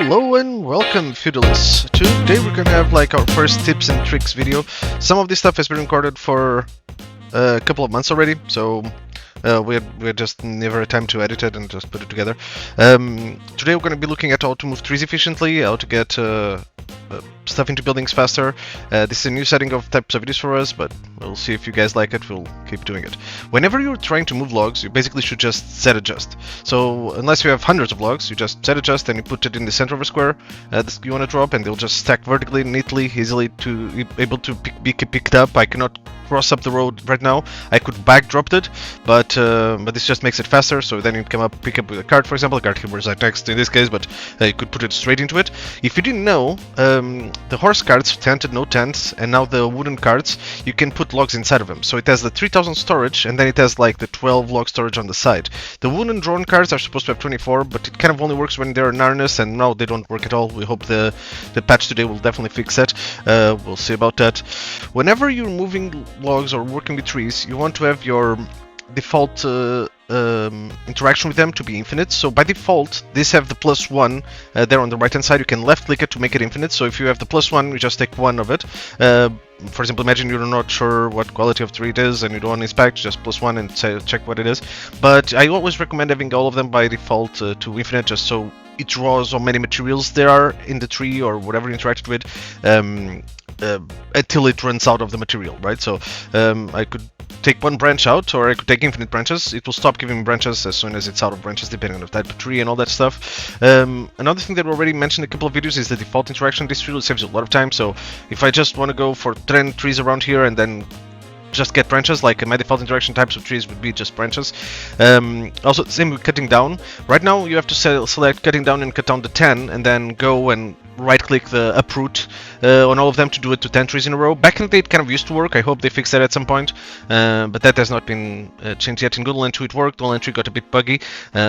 Hello and welcome, Feudals. Today we're gonna have like our first tips and tricks video. Some of this stuff has been recorded for a couple of months already, so we had just never had time to edit it and just put it together. Today we're gonna be looking at how to move trees efficiently, how to get stuff into buildings faster. This is a new setting of types of videos for us, but we'll see if you guys like it. We'll keep doing it. Whenever you're trying to move logs, you basically should just set adjust. So unless you have hundreds of logs, you just set adjust and you put it in the center of a square you want to drop, and they'll just stack vertically, neatly, easily to able to be picked up. I cannot cross up the road right now. I could backdrop it, but this just makes it faster. So then you come up, pick up with a cart, for example. A cart here was right next in this case, but you could put it straight into it. If you didn't know, the horse carts tented, no tents, and now the wooden carts, you can put logs inside of them. So it has the 3000 storage, and then it has like the 12 log storage on the side. The wooden drawn carts are supposed to have 24, but it kind of only works when they're in harness, and now they don't work at all. We hope the patch today will definitely fix that. We'll see about that. Whenever you're moving logs or working with trees, you want to have your default interaction with them to be infinite. So by default, these have the +1 there on the right hand side. You can left click it to make it infinite. So if you have the +1, you just take one of it. For example, imagine you're not sure what quality of tree it is and you don't want to inspect, just +1 and check what it is. But I always recommend having all of them by default to infinite, just so it draws how many materials there are in the tree or whatever you interacted with until it runs out of the material, right? So I could take one branch out, or I could take infinite branches. It will stop giving branches as soon as it's out of branches, depending on the type of tree and all that stuff. Another thing that we already mentioned in a couple of videos is the default interaction. This really saves you a lot of time. So if I just want to go for 10 trees around here and then just get branches, like my default interaction types of trees would be just branches. Also, same with cutting down. Right now you have to select cutting down and cut down the 10, and then go and right click the uproot on all of them to do it to 10 trees in a row. Back in the day it kind of used to work. I hope they fix that at some point, but that has not been changed yet. In QoL entry it worked. QoL entry got a bit buggy,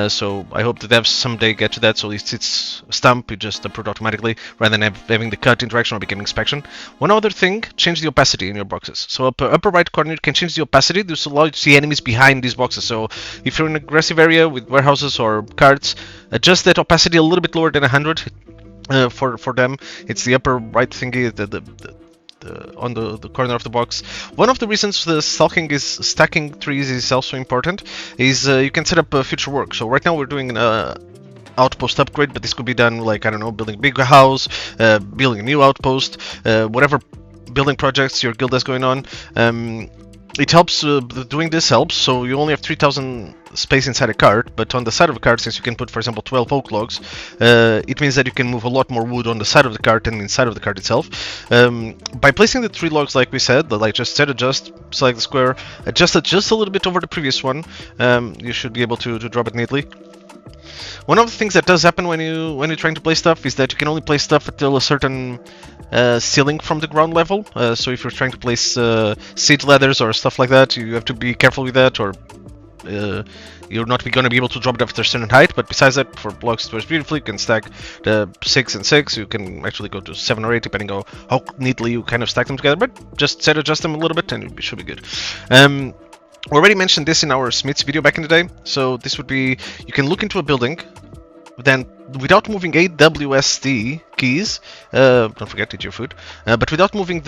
so I hope the devs someday get to that, so it's stump, you just uproot automatically rather than having the cut interaction or becoming inspection. One other thing, change the opacity in your boxes. So upper right corner you can change the opacity. This will allow you to see enemies behind these boxes. So if you're in an aggressive area with warehouses or carts, adjust that opacity a little bit lower than 100. For them, it's the upper right thingy, on the corner of the box. One of the reasons the stacking trees is also important is you can set up future work. So right now we're doing an outpost upgrade, but this could be done like, I don't know, building a bigger house, building a new outpost, whatever building projects your guild has going on. It helps, doing this helps, so you only have 3000 space inside a cart, but on the side of the cart, since you can put, for example, 12 oak logs, it means that you can move a lot more wood on the side of the cart than inside of the cart itself. By placing the 3 logs like we said, like just set adjust, select the square, adjust it just a little bit over the previous one, you should be able to drop it neatly. One of the things that does happen when you're trying to place stuff is that you can only place stuff until a certain ceiling from the ground level. So if you're trying to place seed ladders or stuff like that, you have to be careful with that, or you're not going to be able to drop it after a certain height. But besides that, for blocks it works beautifully. You can stack the 6 and 6. You can actually go to 7 or 8 depending on how neatly you kind of stack them together. But just adjust them a little bit and it should be good. We already mentioned this in our Smiths video back in the day. So this would be, you can look into a building, then without moving AWSD keys, don't forget eat your food, but without moving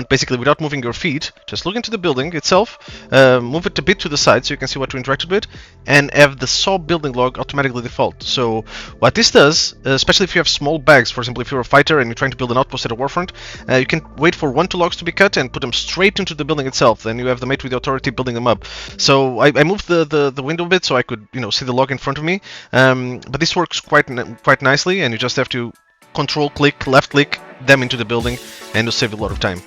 basically without moving your feet, just look into the building itself, move it a bit to the side so you can see what we interacted with, and have the saw building log automatically default. So what this does, especially if you have small bags, for example if you're a fighter and you're trying to build an outpost at a warfront, you can wait for 1 2 logs to be cut and put them straight into the building itself. Then you have the mate with the authority building them up. So I moved the window a bit so I could see the log in front of me, but this works quite nicely, and you just have to control click, left click them into the building, and it'll save a lot of time.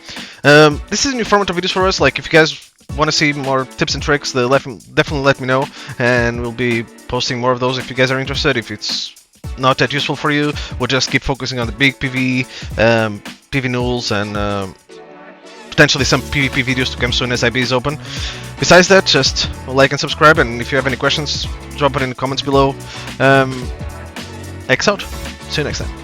This is a new format of videos for us. Like if you guys want to see more tips and tricks, definitely let me know, and we'll be posting more of those if you guys are interested. If it's not that useful for you, we'll just keep focusing on the big PvE, PV nulls, and potentially some PvP videos to come soon as IB is open. Besides that, just like and subscribe, and if you have any questions, drop it in the comments below. X out. See you next time.